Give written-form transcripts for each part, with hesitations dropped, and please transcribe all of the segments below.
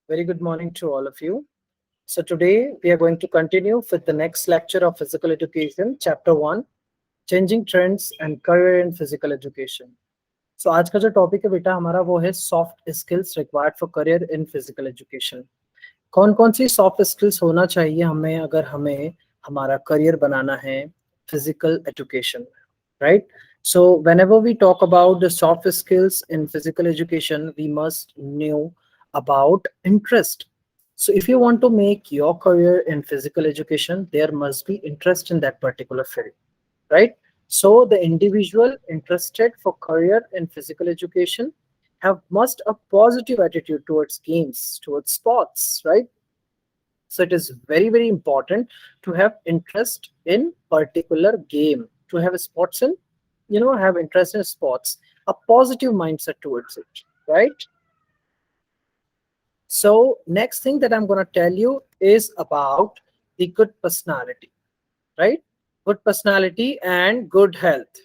Very good morning to all of you. So today we are going to continue with the next lecture of physical education, chapter 1, changing trends and career in physical education. So आज का जो topic है बेटा हमारा वो है soft skills required for career in physical education. कौन कौन सी सॉफ्ट स्किल्स होना चाहिए हमें अगर हमें हमारा करियर बनाना है physical education, right? So whenever we talk about the soft skills in physical education, we must know about interest. So if you want to make your career in physical education, there must be interest in that particular field, right? So the individual interested for career in physical education have must a positive attitude towards games, towards sports, right? So it is very important to have interest in particular game, to have sports in, have interest in sports, a positive mindset towards it, right? So next thing that I'm going to tell you is about the good personality, right? Good personality and good health.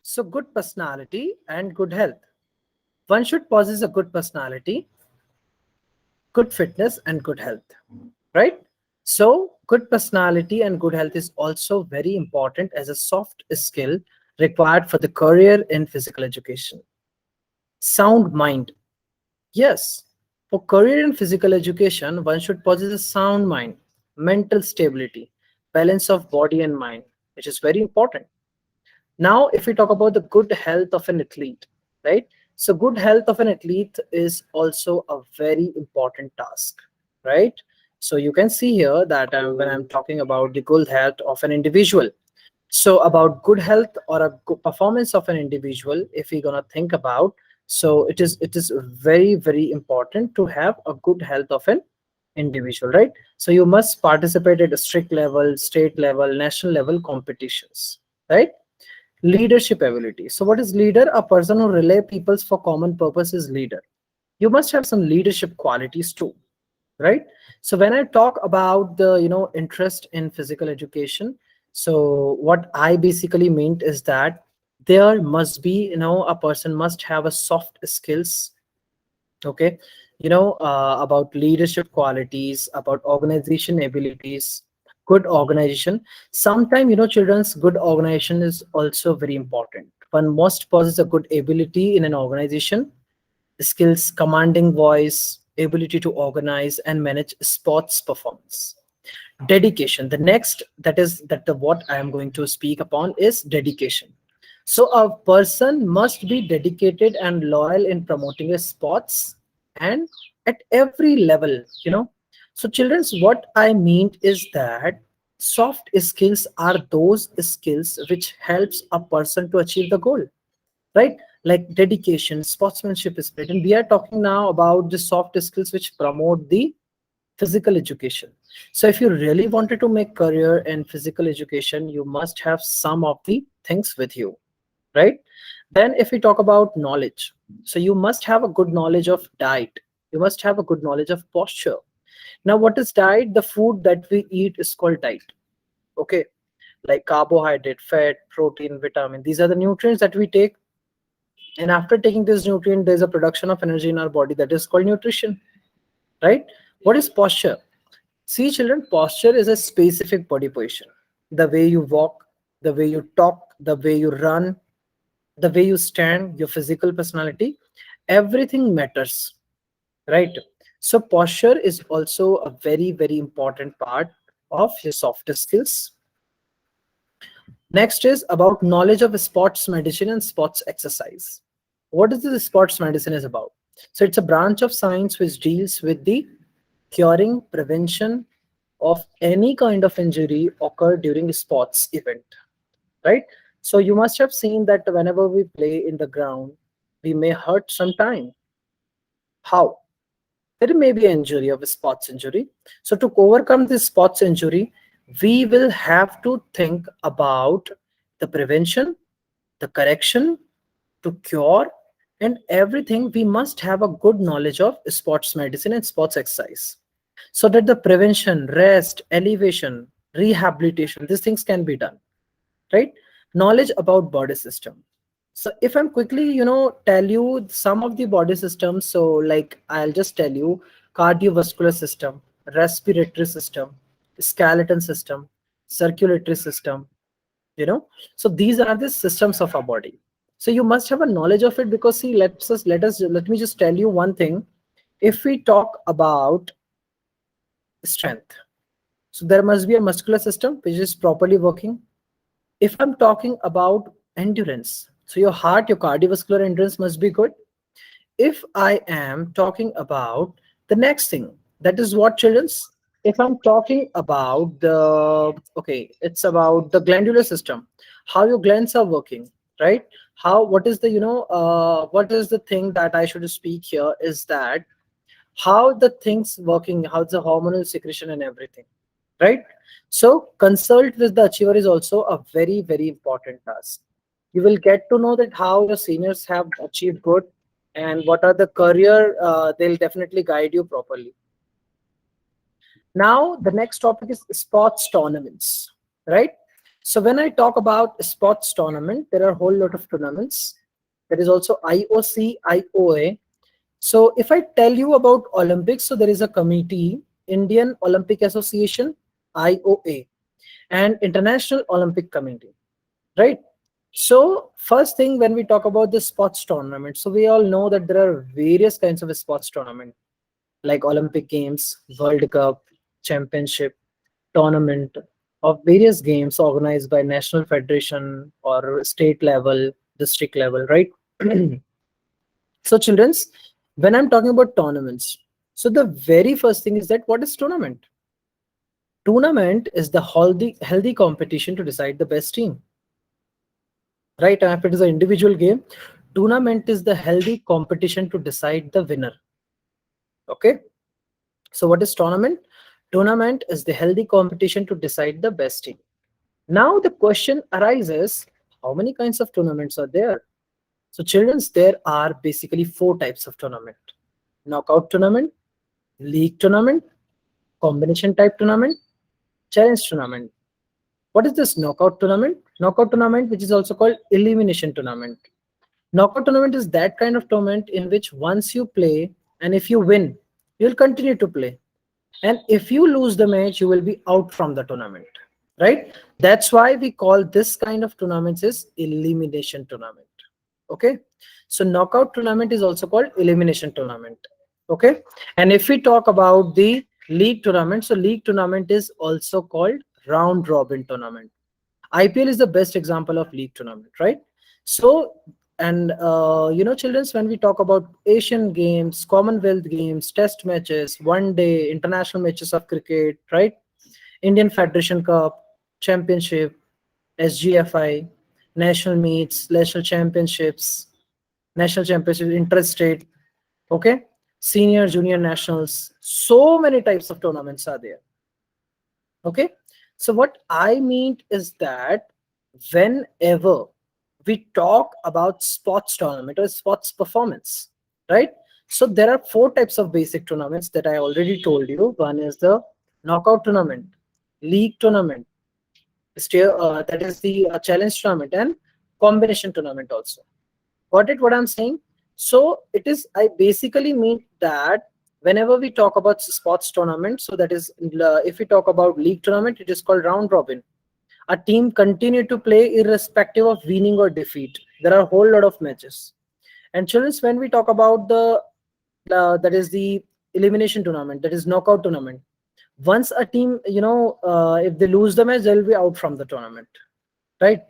So good personality and good health. One should possess a good personality, good fitness and good health, right? So good personality and good health is also very important as a soft skill required for the career in physical education. Sound mind. Yes, for career in physical education, one should possess a sound mind, mental stability, balance of body and mind, which is very important. Now, if we talk about the good health of an athlete, right? So, good health of an athlete is also a very important task, right? So, you can see here that when I'm talking about the good health of an individual, so about good health or a good performance of an individual, if we're gonna think about, so it is very important to have a good health of an individual, right? So you must participate at a strict level, state level, national level competitions, right? Leadership ability. So what is leader? A person who relay peoples for common purpose is leader. You must have some leadership qualities too, right? So when I talk about the interest in physical education, so what I basically meant is that there must be, a person must have a soft skills, okay, about leadership qualities, about organization abilities, good organization. Sometimes, children's good organization is also very important. One must possess a good ability in an organization, skills, commanding voice, ability to organize and manage sports performance. Dedication. The next that the what I am going to speak upon is dedication. So a person must be dedicated and loyal in promoting a sports and at every level, So children's, what I mean is that soft skills are those skills which helps a person to achieve the goal, right? Like dedication, sportsmanship, spirit. And we are talking now about the soft skills which promote the physical education. So if you really wanted to make career in physical education, you must have some of the things with you, right? Then if we talk about knowledge, so you must have a good knowledge of diet. You must have a good knowledge of posture. Now, what is diet? The food that we eat is called diet, okay? Like carbohydrate, fat, protein, vitamin. These are the nutrients that we take, and after taking this nutrient, there's a production of energy in our body that is called nutrition, right? What is posture? See, children, posture is a specific body position. The way you walk, the way you talk, the way you run, the way you stand, your physical personality, everything matters, right? So posture is also a very important part of your soft skills. Next is about knowledge of sports medicine and sports exercise. What is this sports medicine is about? So it's a branch of science which deals with the curing, prevention of any kind of injury occurred during a sports event, right? So you must have seen that whenever we play in the ground, we may hurt sometime. How? There may be an injury of a sports injury. So to overcome this sports injury, we will have to think about the prevention, the correction, to cure, and everything. We must have a good knowledge of sports medicine and sports exercise so that the prevention, rest, elevation, rehabilitation, these things can be done, right? Knowledge about body system. So if I'm quickly, tell you some of the body systems, so like I'll just tell you cardiovascular system, respiratory system, skeleton system, circulatory system, so these are the systems of our body. So you must have a knowledge of it, because see, let me just tell you one thing. If we talk about strength, so there must be a muscular system which is properly working. If I'm talking about endurance, so your heart, your cardiovascular endurance must be good. If I am talking about the next thing, that is what, children's, if I'm talking about the, okay, it's about the glandular system, how your glands are working, right? How, what is the, what is the thing that I should speak here is that how the things working, how the hormonal secretion and everything, right? So consult with the achiever is also a very, very important task. You will get to know that how your seniors have achieved good, and what are the career, they'll definitely guide you properly. Now the next topic is sports tournaments, right? So when I talk about sports tournament, there are a whole lot of tournaments. There is also IOC, IOA. So if I tell you about Olympics, so there is a committee, Indian Olympic Association, IOA, and International Olympic Committee, right? So first thing, when we talk about the sports tournament, so we all know that there are various kinds of sports tournament, like Olympic Games, World Cup, Championship, tournament of various games organized by national federation or state level, district level, right? So children's, when I'm talking about tournaments, so the very first thing is that what is tournament? Tournament is the healthy competition to decide the best team, right? And if it is an individual game, tournament is the healthy competition to decide the winner. Okay. So what is tournament? Tournament is the healthy competition to decide the best team. Now the question arises, how many kinds of tournaments are there? So children's, there are basically four types of tournament: knockout tournament, league tournament, combination type tournament, challenge tournament. What is this knockout tournament? Knockout tournament, which is also called elimination tournament. Knockout tournament is that kind of tournament in which once you play, and if you win, you'll continue to play. And if you lose the match, you will be out from the tournament, right? That's why we call this kind of tournaments is elimination tournament. Okay. So knockout tournament is also called elimination tournament. Okay. And if we talk about the league tournament, so league tournament is also called round robin tournament. IPL is the best example of league tournament, right? So, and childrens, when we talk about Asian games, Commonwealth games, Test matches, one day, international matches of cricket, right? Indian Federation Cup, Championship, SGFI, national meets, national championships, interstate, okay, senior, junior nationals. So many types of tournaments are there. Okay, so what I mean is that whenever we talk about sports tournament or sports performance, right? So there are four types of basic tournaments that I already told you. One is the knockout tournament, league tournament, that is the challenge tournament, and combination tournament also. Got it what I'm saying? So it is, I basically mean that whenever we talk about sports tournament, so that is, if we talk about league tournament, it is called round robin. A team continue to play irrespective of winning or defeat. There are a whole lot of matches. And children, when we talk about that is the elimination tournament, that is knockout tournament. Once a team, if they lose the match, they'll be out from the tournament, right?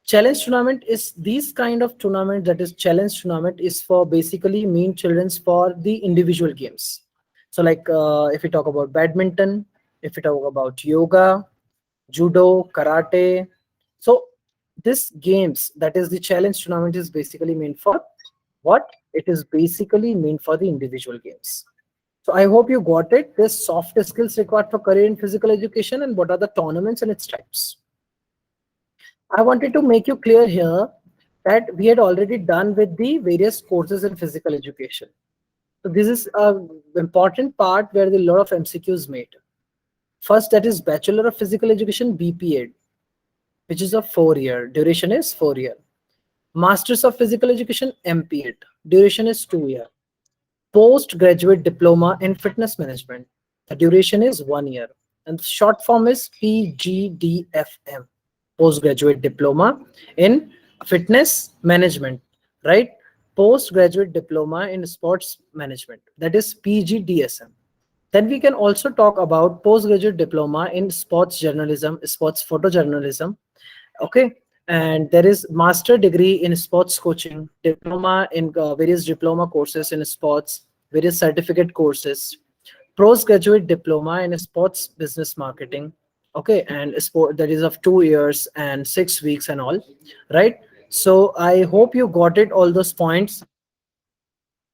Challenge tournament is these kind of tournament, that is challenge tournament is for basically mean children's for the individual games. So like if we talk about badminton, if we talk about yoga, judo, karate, so this games, that is the challenge tournament, is basically meant for what? It is basically meant for the individual games. So I hope you got it. This soft skills required for career in physical education, and what are the tournaments and its types. I wanted to make you clear here that we had already done with the various courses in physical education. So this is a important part where the lot of MCQs made. First, that is Bachelor of Physical Education, BPEd. which is a 4 year. Duration is 4 year. Masters of Physical Education, MPED. Duration is 2 year. Postgraduate Diploma in Fitness Management. The duration is 1 year. And the short form is PGDFM. Postgraduate Diploma in Fitness Management, right? Postgraduate Diploma in Sports Management. That is PGDSM. Then we can also talk about postgraduate diploma in sports journalism, sports photojournalism. Okay. And there is master degree in sports coaching, diploma in various diploma courses in sports, various certificate courses, postgraduate diploma in sports business marketing. Okay. And sport that is of 2 years and 6 weeks and all. Right. So I hope you got it, all those points,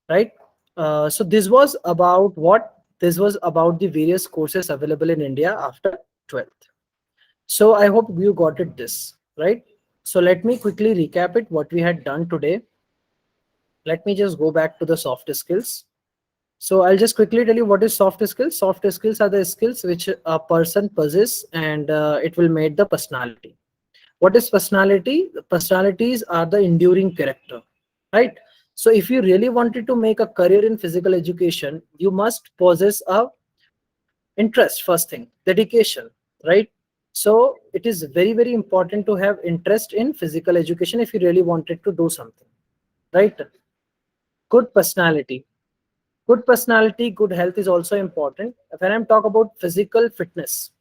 right? So this was about what? This was about the various courses available in India after 12th. So I hope you got it this, right? So let me quickly recap it, what we had done today. Let me just go back to the soft skills. So I'll just quickly tell you what is soft skills. Soft skills are the skills which a person possesses, and it will make the personality. What is personality? The personalities are the enduring character, right? So if you really wanted to make a career in physical education, you must possess a interest, first thing, dedication, right? So it is very, very important to have interest in physical education if you really wanted to do something, right? Good personality. Good personality, good health is also important. When I'm talk about physical fitness,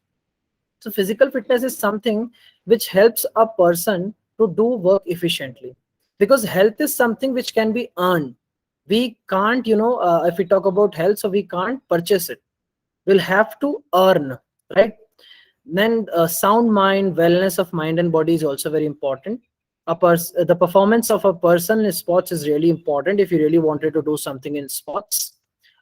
so physical fitness is something which helps a person to do work efficiently, because health is something which can be earned. We can't, if we talk about health, so we can't purchase it. We'll have to earn, right? Then sound mind, wellness of mind and body is also very important. The performance of a person in sports is really important if you really wanted to do something in sports.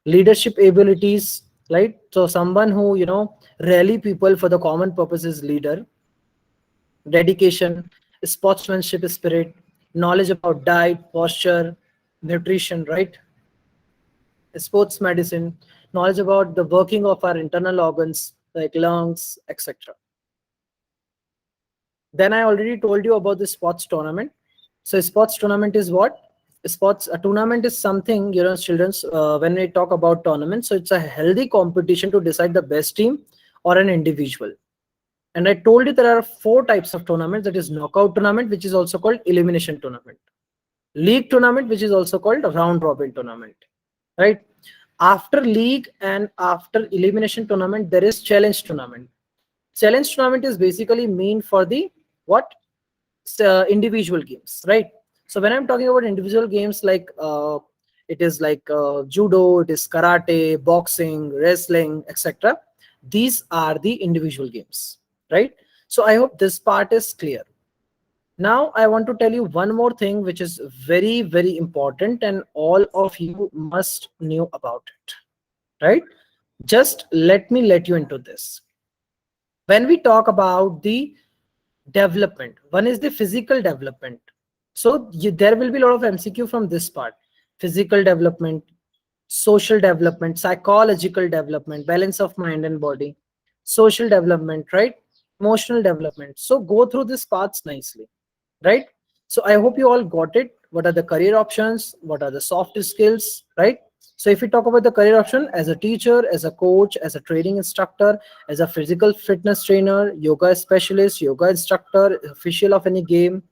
Leadership abilities, right? So someone who, rally people for the common purpose is leader. Dedication, sportsmanship spirit, knowledge about diet, posture, nutrition, right? Sports medicine, knowledge about the working of our internal organs like lungs, etc. Then I already told you about the sports tournament. So sports tournament is what? Sports a tournament is something, children's, when we talk about tournament, so it's a healthy competition to decide the best team or an individual. And I told you there are four types of tournaments. That is knockout tournament, which is also called elimination tournament, league tournament, which is also called round robin tournament, right? After league and after elimination tournament, there is challenge tournament. Challenge tournament is basically mean for the what? Individual games, right? So when I'm talking about individual games, like it is like judo, it is karate, boxing, wrestling, etc. These are the individual games, right? So I hope this part is clear. Now I want to tell you one more thing which is very, very important, and all of you must know about it, right? Just let you into this. When we talk about the development, one is the physical development. So there will be a lot of MCQ from this part. Physical development, social development, psychological development, balance of mind and body, social development, right? Emotional development. So go through these parts nicely, right? So I hope you all got it. What are the career options? What are the soft skills, right? So if we talk about the career option, as a teacher, as a coach, as a training instructor, as a physical fitness trainer, yoga specialist, yoga instructor, official of any game,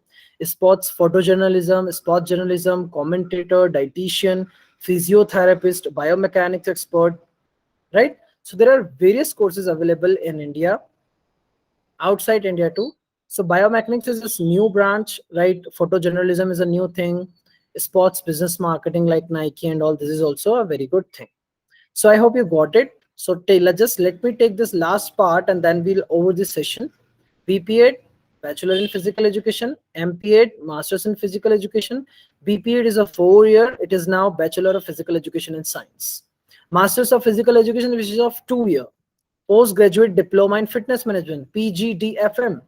sports photojournalism, sports journalism, commentator, dietitian, physiotherapist, biomechanics expert, right? So there are various courses available in India, outside India too. So biomechanics is this new branch, right? Photojournalism is a new thing. Sports business marketing like Nike and all, this is also a very good thing. So I hope you got it. So Taylor, just let me take this last part and then we'll over this session. BPEd, Bachelor in Physical Education, MPEd, Masters in Physical Education. BPEd is a 4 year. It is now Bachelor of Physical Education in Science. Masters of Physical Education, which is of 2 year. Postgraduate Diploma in Fitness Management, PGDFM.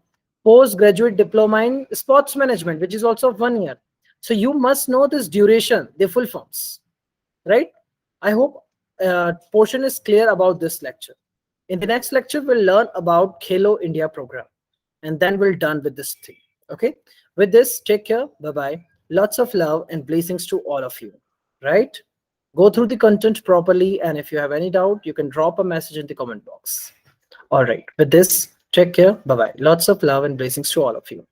Postgraduate Diploma in Sports Management, which is also of 1 year. So you must know this duration, the full forms, right? I hope portion is clear about this lecture. In the next lecture, we'll learn about Khelo India program. and then we're done with this thing. Okay, with this, take care. Bye bye. Lots of love and blessings to all of you. Right, go through the content properly, and if you have any doubt, you can drop a message in the comment box. All right, with this, take care. Bye bye. Lots of love and blessings to all of you.